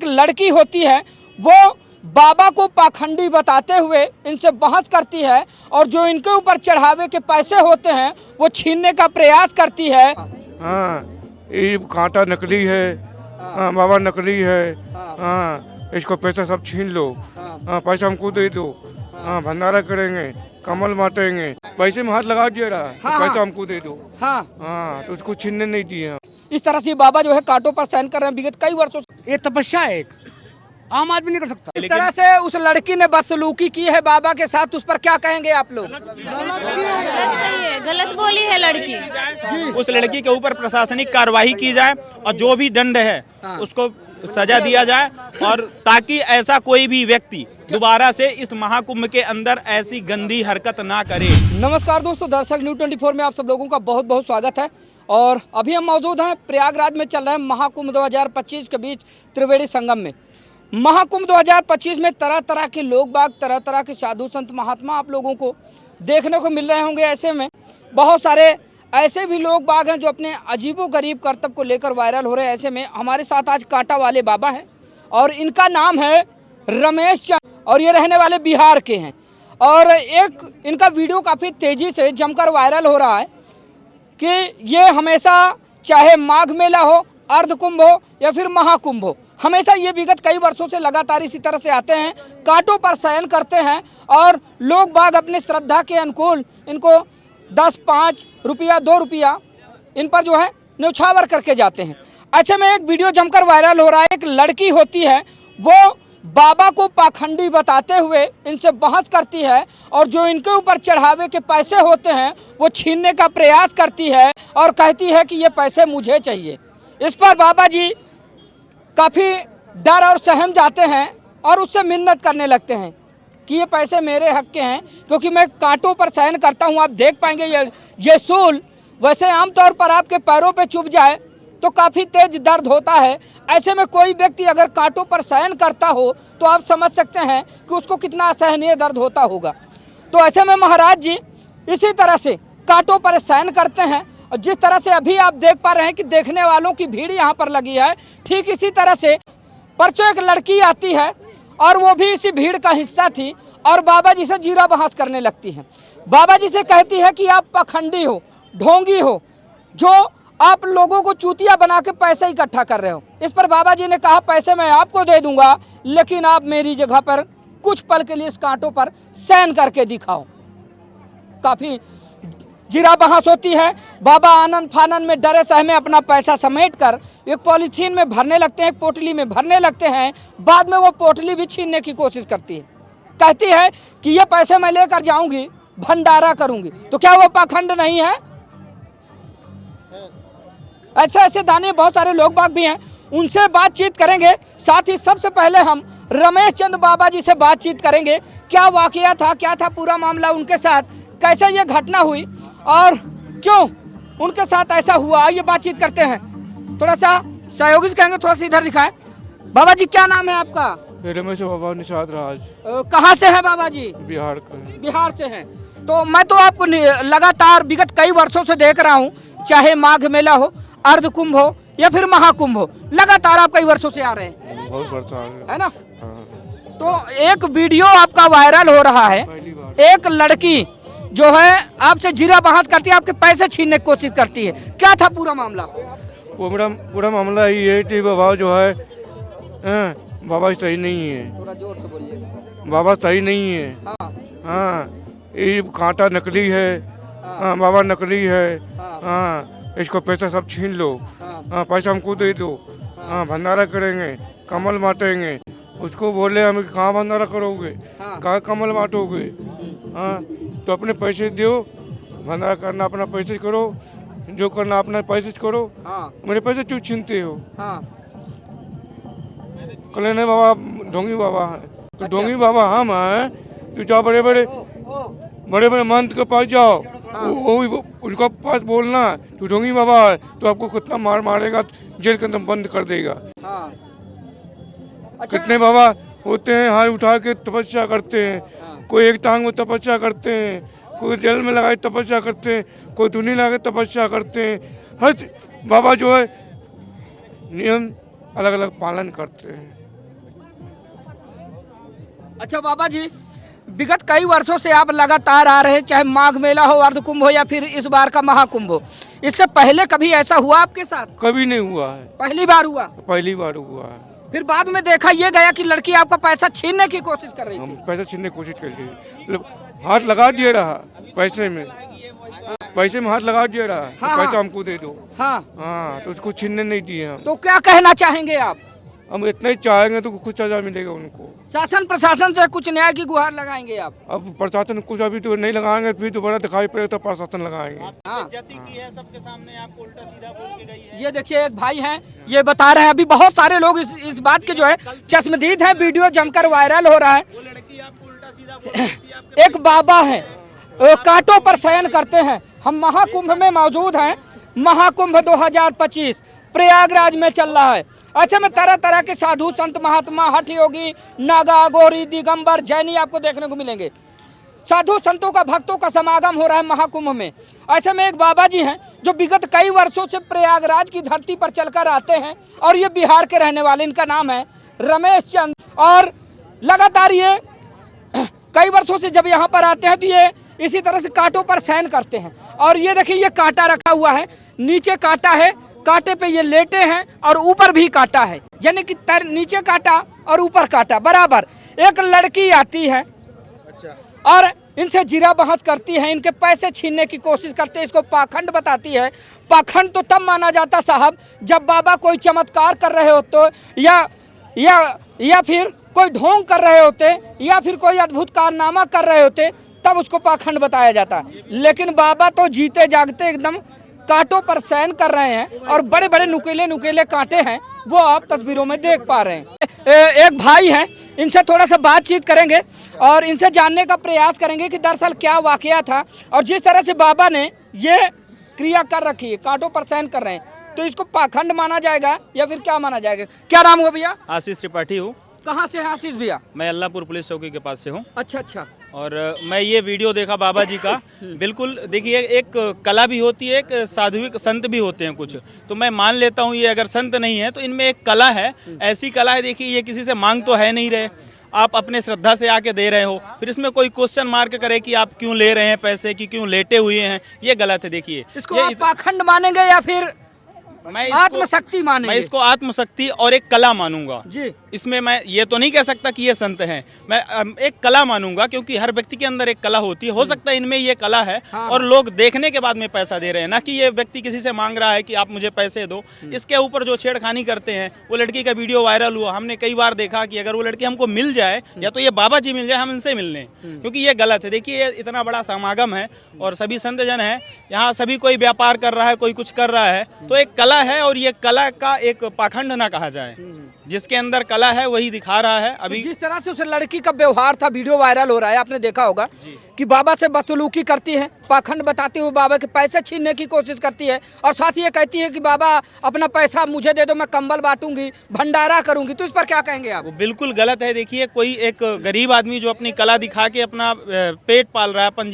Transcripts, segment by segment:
एक लड़की होती है वो बाबा को पाखंडी बताते हुए इनसे बहस करती है और जो इनके ऊपर चढ़ावे के पैसे होते हैं वो छीनने का प्रयास करती है। हाँ, ये कांटा नकली है। हाँ, बाबा नकली है। हाँ, इसको पैसा सब छीन लो। हाँ, पैसा हमको दे दो। हाँ, भंडारा करेंगे, कमल बांटेंगे, पैसे में हाथ लगा दिया रहा है। हाँ, पैसा हमको दे दो। हाँ, तो उसको छीनने नहीं दिए। इस तरह से बाबा जो है कांटों पर सहन कर रहे हैं विगत कई वर्षों से। ये तपस्या है, एक आम आदमी नहीं कर सकता। इस तरह से उस लड़की ने बदसलूकी की है बाबा के साथ, उस पर क्या कहेंगे आप लोग? गलत बोली है लड़की। उस लड़की के ऊपर प्रशासनिक कार्रवाई की जाए और जो भी दंड है उसको सजा दिया जाए, और ताकि ऐसा कोई भी व्यक्ति दोबारा से इस महाकुंभ के अंदर ऐसी गंदी हरकत ना करे। नमस्कार दोस्तों, दर्शक न्यूज़ 24 में आप सब लोगों का बहुत बहुत स्वागत है। और अभी हम मौजूद हैं प्रयागराज में चल रहे हैं महाकुंभ 2025 के बीच त्रिवेणी संगम में। महाकुंभ 2025 में तरह तरह के लोग बाग, तरह तरह के साधु संत महात्मा आप लोगों को देखने को मिल रहे होंगे। ऐसे में बहुत सारे ऐसे भी लोग बाग हैं जो अपने अजीबोगरीब कर्तव्य को लेकर वायरल हो रहे हैं। ऐसे में हमारे साथ आज कांटा वाले बाबा हैं और इनका नाम है रमेश चंद और ये रहने वाले बिहार के हैं। और एक इनका वीडियो काफ़ी तेज़ी से जमकर वायरल हो रहा है कि ये हमेशा चाहे माघ मेला हो, अर्ध कुंभ हो या फिर महाकुंभ हो, हमेशा ये विगत कई वर्षों से लगातार इसी तरह से आते हैं, कांटों पर शयन करते हैं और लोग बाग अपनी श्रद्धा के अनुकूल इनको 10, 5 रुपया, 2 रुपया इन पर जो है न्यौछावर करके जाते हैं। ऐसे में एक वीडियो जमकर वायरल हो रहा है। एक लड़की होती है वो बाबा को पाखंडी बताते हुए इनसे बहस करती है और जो इनके ऊपर चढ़ावे के पैसे होते हैं वो छीनने का प्रयास करती है और कहती है कि ये पैसे मुझे चाहिए। इस पर बाबा जी काफ़ी डर और सहम जाते हैं और उससे मिन्नत करने लगते हैं कि ये पैसे मेरे हक के हैं क्योंकि मैं कांटों पर शयन करता हूँ। आप देख पाएंगे ये सूल वैसे आमतौर पर आपके पैरों पे चुभ जाए तो काफ़ी तेज दर्द होता है। ऐसे में कोई व्यक्ति अगर कांटों पर शयन करता हो तो आप समझ सकते हैं कि उसको कितना असहनीय दर्द होता होगा। तो ऐसे में महाराज जी इसी तरह से कांटों पर शयन करते हैं और जिस तरह से अभी आप देख पा रहे हैं कि देखने वालों की भीड़ यहाँ पर लगी है, ठीक इसी तरह से परसों एक लड़की आती है और वो भी इसी भीड़ का हिस्सा थी और बाबा जी से जीरा बहस करने लगती है। बाबा जी से कहती है कि आप पाखंडी हो, ढोंगी हो, जो आप लोगों को चूतिया बना के पैसे इकट्ठा कर रहे हो। इस पर बाबा जी ने कहा पैसे मैं आपको दे दूंगा लेकिन आप मेरी जगह पर कुछ पल के लिए इस कांटों पर शयन करके दिखाओ। काफ़ी जीरा बहस होती है। बाबा आनंद फानन में डरे सहमे अपना पैसा समेट कर एक पॉलीथीन में भरने लगते हैं, एक पोटली में भरने लगते हैं। बाद में वो पोटली भी छीनने की कोशिश करती है, कहती है कि ये पैसे मैं लेकर जाऊंगी, भंडारा करूंगी। तो क्या वो पाखंड नहीं है? ऐसे ऐसे दाने बहुत सारे लोग बाग भी हैं, उनसे बातचीत करेंगे। साथ ही सबसे पहले हम रमेश चंद बाबा जी से बातचीत करेंगे। क्या वाकया था, क्या था पूरा मामला उनके साथ, कैसे ये घटना हुई और क्यों उनके साथ ऐसा हुआ, आइए बातचीत करते हैं। थोड़ा सा सहयोगी से कहेंगे थोड़ा सा इधर दिखाएं। बाबा जी क्या नाम है आपका? रमेश बाबा निषाद राज। कहाँ से है बाबा जी? बिहार का। बिहार से हैं। तो मैं तो आपको लगातार विगत कई वर्षों से देख रहा हूँ, चाहे माघ मेला हो, अर्ध कुंभ हो या फिर महाकुंभ हो, लगातार आप कई वर्षों से आ रहे हैं, बहुत वर्षा है ना? हाँ। तो एक वीडियो आपका वायरल हो रहा है, एक लड़की जो है आपसे जीरा बहस करती है, आपके पैसे छीनने की कोशिश करती है। क्या था पूरा मामला? पूरा मामला ये है कि बाबा जो है बाबा सही नहीं है। थोड़ा जोर से बोलिए। बाबा सही नहीं है। हाँ, ये कांटा नकली है। हाँ, बाबा नकली है। हाँ, इसको पैसा सब छीन लो। हाँ, पैसा हमको दे दो। हाँ, भंडारा करेंगे, कमल बांटेंगे। उसको बोले हम कहाँ भंडारा करोगे, कहाँ कमल बांटोगे? हाँ, तो अपने पैसे दो, भंडारा करना अपना पैसे करो, जो करना अपना पैसे से करो। मेरे पैसे क्यों छीनते हो? कले नहीं बाबा ढोंगी बाबा है तो ढोंगी बाबा हम हैं, तो जाओ बड़े बड़े मंत्र के पास जाओ, उनका पास बोलना तो ढोंगी बाबा है तो आपको कितना मारेगा, जेल के अंदर बंद कर देगा। अच्छा। कितने बाबा होते हैं हाथ उठा के तपस्या करते हैं, कोई एक टांग में तपस्या करते हैं, कोई जेल में लगा के तपस्या करते हैं, कोई धुनी लगा के तपस्या करते हैं। हर बाबा जो है नियम अलग अलग पालन करते हैं। अच्छा बाबा जी, विगत कई वर्षों से आप लगातार आ रहे हैं, चाहे माघ मेला हो, अर्ध कुंभ हो या फिर इस बार का महाकुंभ हो, इससे पहले कभी ऐसा हुआ आपके साथ? कभी नहीं हुआ है, पहली बार हुआ? पहली बार हुआ है। फिर बाद में देखा ये गया कि लड़की आपका पैसा छीनने की कोशिश कर रही हम थी। पैसा छीनने की कोशिश कर रही मतलब हाथ लगा दिए रहा पैसे में हाथ लगा दिया रहा कि हाँ, पैसा हाँ। हमको दे दो। हाँ, हाँ, तो उसको छीनने नहीं दिए हम। तो क्या कहना चाहेंगे आप? हम इतना ही चाहेंगे तो कुछ सजा मिलेगा उनको। शासन प्रशासन से कुछ न्याय की गुहार लगाएंगे आप? अब प्रशासन कुछ अभी तो नहीं लगाएंगे, फिर दोबारा दिखाई पड़ेगा तो प्रशासन लगाएंगे। हाँ। बेइज्जती की है सबके सामने, आपको उल्टा सीधा बोल के गई है। ये देखिए एक भाई हैं, ये बता रहे हैं, अभी बहुत सारे लोग इस बात के जो है चश्मदीद हैं, वीडियो जमकर वायरल हो रहा है। वो लड़की आपको उल्टा सीधा बोल रही थी। एक बाबा हैं, कांटों पर शयन करते हैं। हम महाकुंभ में मौजूद हैं। महाकुंभ 2025 प्रयागराज में चल रहा है। अच्छा में तरह तरह के साधु संत महात्मा, हठ योगी, नागा, गोरी, दिगंबर, जैनी आपको देखने को मिलेंगे। साधु संतों का, भक्तों का समागम हो रहा है महाकुंभ में। ऐसे में एक बाबा जी हैं जो विगत कई वर्षों से प्रयागराज की धरती पर चलकर आते हैं और ये बिहार के रहने वाले, इनका नाम है रमेश चंद। और लगातार ये कई वर्षों से जब यहाँ पर आते हैं तो ये इसी तरह से कांटों पर शयन करते हैं। और ये देखिए ये कांटा रखा हुआ है, नीचे कांटा है, कांटे पे ये लेटे हैं और ऊपर भी कांटा है, यानी कि नीचे कांटा और ऊपर कांटा बराबर। एक लड़की आती है और इनसे जीरा बहस करती है, इनके पैसे छीनने की कोशिश करते हैं, इसको पाखंड बताती है। पाखंड तो तब माना जाता साहब जब बाबा कोई चमत्कार कर रहे होते या फिर कोई ढोंग कर रहे होते या फिर कोई अद्भुत कारनामा कर रहे होते, तब उसको पाखंड बताया जाता। लेकिन बाबा तो जीते जागते एकदम कांटों पर शयन कर रहे हैं और बड़े बड़े नुकीले नुकीले कांटे हैं, वो आप तस्वीरों में देख पा रहे हैं। एक भाई हैं, इनसे थोड़ा सा बातचीत करेंगे और इनसे जानने का प्रयास करेंगे कि दरअसल क्या वाकया था और जिस तरह से बाबा ने ये क्रिया कर रखी है, कांटों पर शयन कर रहे हैं, तो इसको पाखंड माना जाएगा या फिर क्या माना जाएगा? क्या नाम हुआ भैया? आशीष त्रिपाठी हूँ। कहाँ से हैं आशीष भैया? मैं अल्लाहपुर पुलिस चौकी के पास से हूँ। अच्छा अच्छा। और मैं ये वीडियो देखा बाबा जी का। बिल्कुल देखिए, एक कला भी होती है, एक साधुविक संत भी होते हैं कुछ, तो मैं मान लेता हूँ ये अगर संत नहीं है तो इनमें एक कला है। ऐसी कला है, देखिए ये किसी से मांग तो है नहीं रहे, आप अपने श्रद्धा से आके दे रहे हो, फिर इसमें कोई क्वेश्चन मार्क करे कि आप क्यों ले रहे हैं पैसे, कि क्यों लेटे हुए हैं, ये गलत है। देखिए इसको आप पाखंड मानेंगे या फिर आत्मशक्ति मानेंगे? मैं इसको आत्मशक्ति और एक कला मानूंगा जी। इसमें मैं ये तो नहीं कह सकता कि ये संत हैं, मैं एक कला मानूंगा, क्योंकि हर व्यक्ति के अंदर एक कला होती है। हो सकता है इनमें ये कला है और लोग देखने के बाद में पैसा दे रहे हैं, ना कि ये व्यक्ति किसी से मांग रहा है कि आप मुझे पैसे दो। इसके ऊपर जो छेड़खानी करते हैं, वो लड़की का वीडियो वायरल हुआ, हमने कई बार देखा कि अगर वो लड़की हमको मिल जाए या तो ये बाबा जी मिल जाए, हम इनसे मिल लें, क्योंकि ये गलत है। देखिए इतना बड़ा समागम है और सभी संत जन हैं यहाँ, सभी कोई व्यापार कर रहा है, कोई कुछ कर रहा है, तो एक कला है और ये कला का एक पाखंड ना कहा जाए। जिसके अंदर कला है वही दिखा रहा है। अभी जिस तरह से उस लड़की का व्यवहार था, वीडियो वायरल हो रहा है, आपने देखा होगा कि बाबा से बदसलूकी करती है, पाखंड बताते हुए बाबा के पैसे छीनने की कोशिश करती है और साथ ही ये कहती है कि बाबा अपना पैसा मुझे दे दो, मैं कंबल बांटूंगी, भंडारा करूंगी। तो इस पर क्या कहेंगे आप? वो बिल्कुल गलत है। देखिए कोई एक गरीब आदमी जो अपनी कला दिखा के अपना पेट पाल रहा है, अपन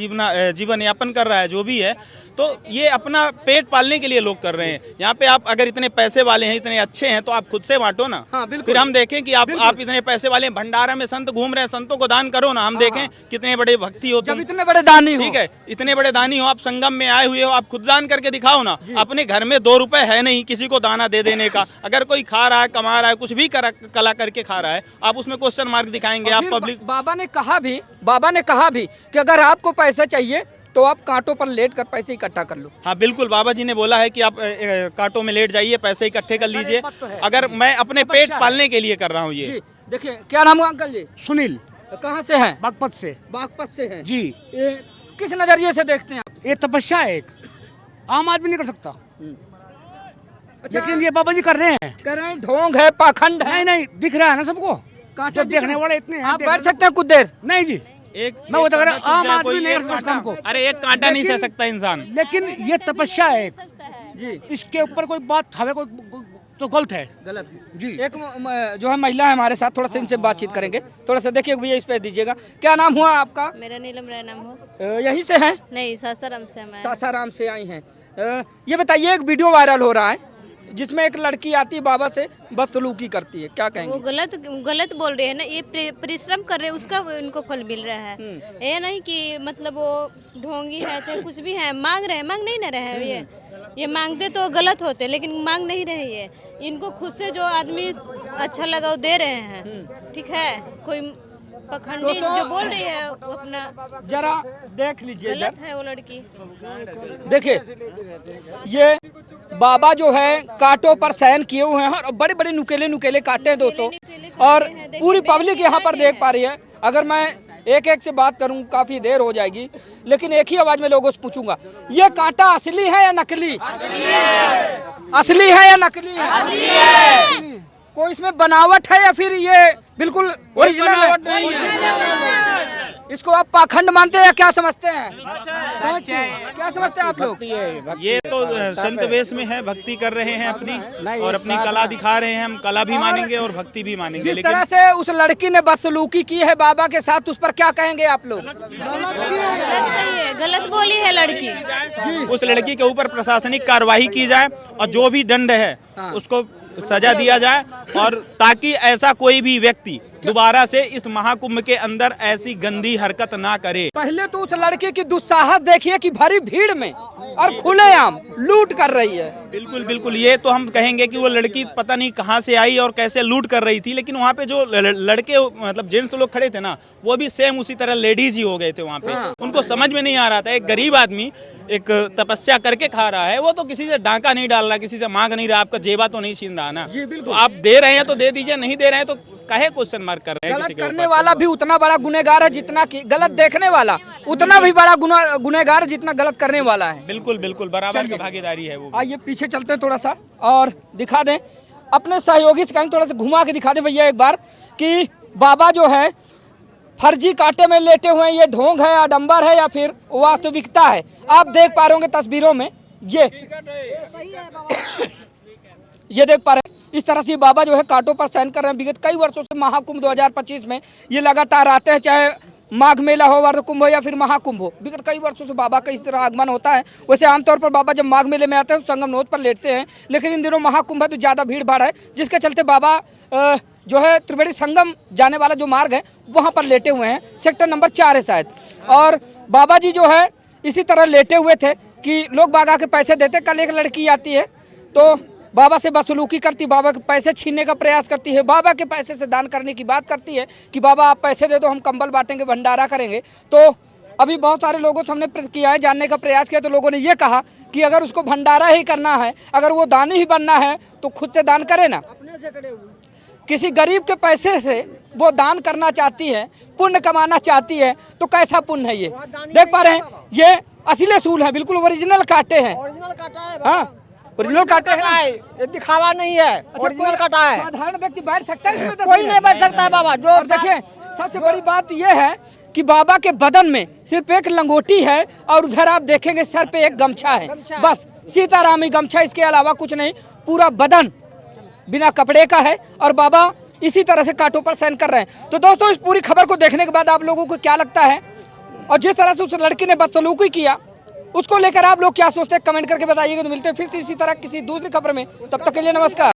जीवन यापन कर रहा है, जो भी है, तो ये अपना पेट पालने के लिए लोग कर रहे हैं। यहाँ पे आप अगर इतने पैसे वाले हैं, इतने अच्छे हैं, तो आप खुद से बांटो ना। हाँ, बिल्कुल। फिर हम देखें कि आप इतने पैसे वाले हैं, भंडारा में संत घूम रहे हैं, संतों को दान करो ना, हम देखें कितने बड़े भक्ति हो तुम, इतने बड़े दानी हो। ठीक है, इतने बड़े दानी हो, आप संगम में आए हुए हो, आप खुद दान करके दिखाओ ना। अपने घर में 2 रुपए है नहीं किसी को दाना दे देने का, अगर कोई खा रहा है, कमा रहा है, कुछ भी कला करके खा रहा है, आप उसमें क्वेश्चन मार्क दिखाएंगे। आप पब्लिक बाबा ने कहा भी कि अगर आपको पैसा चाहिए तो आप कांटों पर लेट कर पैसे इकट्ठा कर लो। हाँ बिल्कुल, बाबा जी ने बोला है कि आप कांटों में लेट जाइए, पैसे इकट्ठे कर लीजिए। अगर मैं अपने पेट पालने के लिए कर रहा हूँ ये। देखिए क्या नाम है अंकल जी? सुनील। कहाँ से हैं? बागपत से। बागपत से हैं जी। किस नजरिए से देखते हैं आप? ये तपस्या है, एक आम आदमी नहीं कर सकता। अच्छा, लेकिन ये बाबा जी कर रहे हैं। ढोंग है, पाखंड है। नहीं दिख रहा है ना सबको, कांटा जो देखने वाले इतने हैं। आप बैठ सकते हैं कुछ देर? नहीं जी, मैं वो तो आम आदमी नहीं कर सकता उस काम को। अरे एक कांटा नहीं सह सकता इंसान। लेकिन ये तपस्या है एक जी, इसके ऊपर कोई बात हमें कोई तो गलत है। गलत है जी। एक जो है महिला है हमारे साथ, थोड़ा सा इनसे बातचीत करेंगे। थोड़ा सा देखिए भैया, इस पे दीजिएगा। क्या नाम हुआ आपका? मेरा नीलम राय नाम हो। यहीं से हैं? नहीं, सासाराम से मैं। सासाराम से आई हैं। ये बताइए, एक वीडियो वायरल हो रहा है जिसमें एक लड़की आती है बाबा से बदसलूकी करती है, क्या वो कहेंगे? गलत बोल रहे हैं ना, ये परिश्रम कर रहे हैं उसका उनको फल मिल रहा है। ये नहीं कि मतलब वो ढोंगी है चाहे कुछ भी है, मांग रहे हैं, मांग नहीं ना रहे हैं ये मांगते तो गलत होते, लेकिन मांग नहीं रहे ये, इनको खुद से जो आदमी अच्छा लगा वो दे रहे हैं। ठीक है, कोई पखंडी जो बोल रही है वो अपना जरा देख लीजिए इधर। गलत है वो लड़की। देखिए ये बाबा जो है कांटों पर शयन किए हुए हैं और बड़े बड़े नुकेले नुकेले कांटे हैं दोस्तों, और पूरी पब्लिक यहाँ पर देख पा रही है। अगर मैं एक एक से बात करूँ काफी देर हो जाएगी, लेकिन एक ही आवाज में लोगों से पूछूंगा, ये कांटा असली है या नकली? असली है या नकली है? कोई इसमें बनावट है या फिर ये बिल्कुल ओरिजिनल है? इसको आप पाखंड मानते हैं या क्या समझते हैं? सच है। क्या समझते हैं आप लोग? ये तो संत वेश में है, भक्ति कर रहे हैं अपनी और अपनी कला दिखा रहे हैं। हम कला भी मानेंगे और भक्ति भी मानेंगे। जिस तरह से उस लड़की ने बदसलूकी की है बाबा के साथ, उस पर क्या कहेंगे आप लोग? गलत बोली है लड़की। उस लड़की के ऊपर प्रशासनिक कार्रवाई की जाए और जो भी दंड है उसको सजा दिया जाए, और ताकि ऐसा कोई भी व्यक्ति दोबारा से इस महाकुंभ के अंदर ऐसी गंदी हरकत ना करे। पहले तो उस लड़के की दुस्साहस देखिए कि भरी भीड़ में और खुलेआम लूट कर रही है। बिल्कुल बिल्कुल, ये तो हम कहेंगे कि वो लड़की पता नहीं कहाँ से आई और कैसे लूट कर रही थी, लेकिन वहाँ पे जो लड़के मतलब जेंट्स लोग खड़े थे ना, वो भी सेम उसी तरह लेडीज ही हो गए थे वहाँ पे। उनको समझ में नहीं आ रहा था, एक गरीब आदमी एक तपस्या करके खा रहा है, वो तो किसी से डांका नहीं डाल रहा, किसी से मांग नहीं रहा, आपका जेबा तो नहीं छीन रहा ना। तो आप दे रहे हैं तो दे दीजिए, नहीं दे रहे हैं तो काहे क्वेश्चन मार्क कर रहे हैं? गलत करने वाला भी उतना बड़ा गुनहगार है जितना कि गलत देखने वाला उतना भी बड़ा गुनहगार है जितना गलत करने वाला है। बिल्कुल बिल्कुल, बराबर की भागीदारी है वो। आइए पीछे चलते हैं थोड़ा सा और दिखा दें अपने सहयोगी से, कहीं थोड़ा सा घुमा के दिखा दें भैया एक बार कि बाबा जो है फर्जी कांटे में लेटे हुए हैं, ये ढोंग है, आडंबर है या फिर वास्तविकता है? आप देख पा रहे होंगे तस्वीरों में, ये देख पा रहे हैं। इस तरह से बाबा जो है कांटों पर शयन कर रहे हैं। विगत कई वर्षों से महाकुंभ 2025 में ये लगातार आते हैं, चाहे माघ मेला हो, वर्ध कुंभ हो या फिर महाकुंभ हो। विगत कई वर्षों से बाबा का इस तरह आगमन होता है। वैसे आमतौर पर बाबा जब माघ मेले में आते हैं तो संगम नोद पर लेटते हैं, लेकिन इन दिनों महाकुंभ है तो ज़्यादा भीड़ भाड़ है, जिसके चलते बाबा जो है त्रिवेणी संगम जाने वाला जो मार्ग है वहाँ पर लेटे हुए हैं। सेक्टर नंबर 4 है शायद। और बाबा जी जो है इसी तरह लेटे हुए थे कि लोग बाबा के पैसे देते। कल एक लड़की आती है तो बाबा से बदसलूकी करती, बाबा के पैसे छीनने का प्रयास करती है, बाबा के पैसे से दान करने की बात करती है कि बाबा आप पैसे दे दो, हम कंबल बांटेंगे, भंडारा करेंगे। तो अभी बहुत सारे लोगों से हमने प्रतिक्रियाएं जानने का प्रयास किया तो लोगों ने ये कहा कि अगर उसको भंडारा ही करना है, अगर वो दानी ही बनना है तो खुद से दान करे ना। किसी गरीब के पैसे से वो दान करना चाहती है, पुण्य कमाना चाहती है, तो कैसा पुण्य है ये? देख पा रहे हैं ये असली असूल है, बिल्कुल ओरिजिनल कांटे हैं। हाँ ओरिजिनल कांटे हैं, ये दिखावा नहीं है, ओरिजिनल काटा है। साधारण व्यक्ति बैठ सकता है इसमें? कोई नहीं बैठ सकता है बाबा। जो देखिए सबसे बड़ी बात यह है कि बाबा के बदन में सिर्फ एक लंगोटी है और उधर आप देखेंगे सर पे एक गमछा है, बस सीतारामी गमछा, इसके अलावा कुछ नहीं। पूरा बदन बिना कपड़े का है और बाबा इसी तरह से कांटों पर शयन कर रहे हैं। तो दोस्तों इस पूरी खबर को देखने के बाद आप लोगों को क्या लगता है, और जिस तरह से उस लड़की ने बदसलूकी किया उसको लेकर आप लोग क्या सोचते हैं, कमेंट करके बताइएगा। तो मिलते हैं फिर से इसी तरह किसी दूसरी खबर में, तब तक के लिए नमस्कार।